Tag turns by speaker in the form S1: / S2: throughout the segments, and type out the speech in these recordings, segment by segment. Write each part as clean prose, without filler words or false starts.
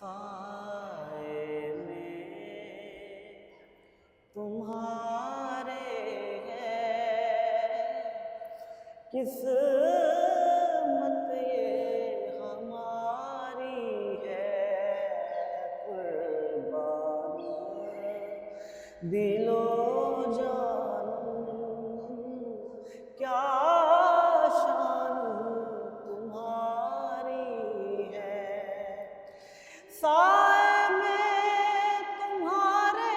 S1: साए में तुम्हारे है किस्मत ये हमारी है कुर्बान दिलो जानम क्या शान तुम्हारी है साए में तुम्हारे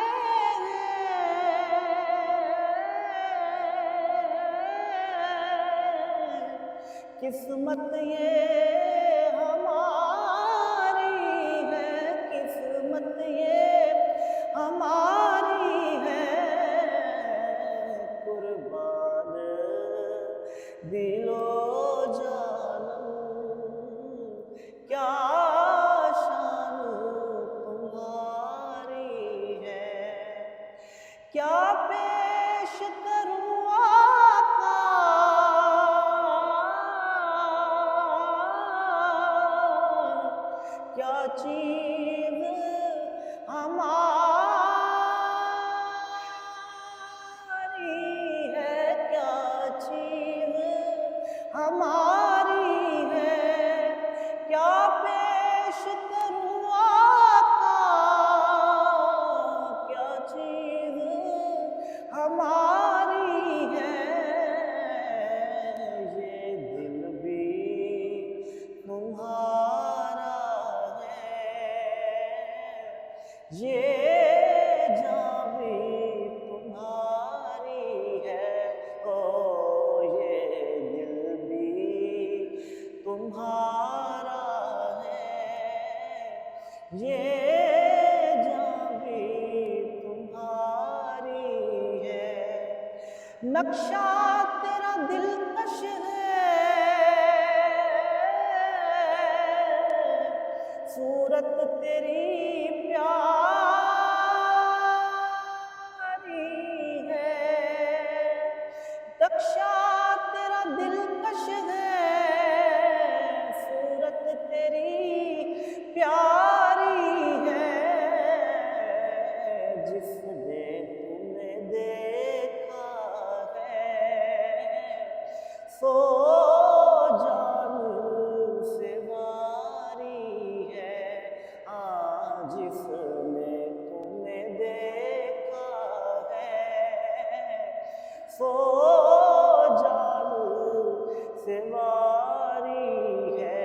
S1: किस्मत ये हमारी है किस्मत ये हमारी है कुर्बान दिलो जानम क्या शान तुम्हारी है क्या पेश करूं आका क्या चीज हमारी है क्या चीज हमारी है क्या पेश करूं आका क्या चीज हमारी है ये दिल भी तुम्हारा है ये जान भी तुम्हारी है ओ ये दिल भी तुम्हारा है ये जान भी तुम्हारी है नक्शा तेरा दिलकश है सूरत तेरी प्यारी है नक्शा तेरा दिलकश है सूरत तेरी प्यारी है जिसने तुम्हें देखा है सो जान से वारी है जिसने तुम्हें देखा है सो जान से वारी है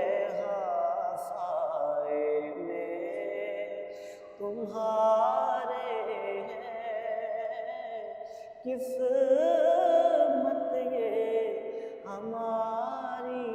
S1: साए में तुम्हारे है किस्मत ये हमारी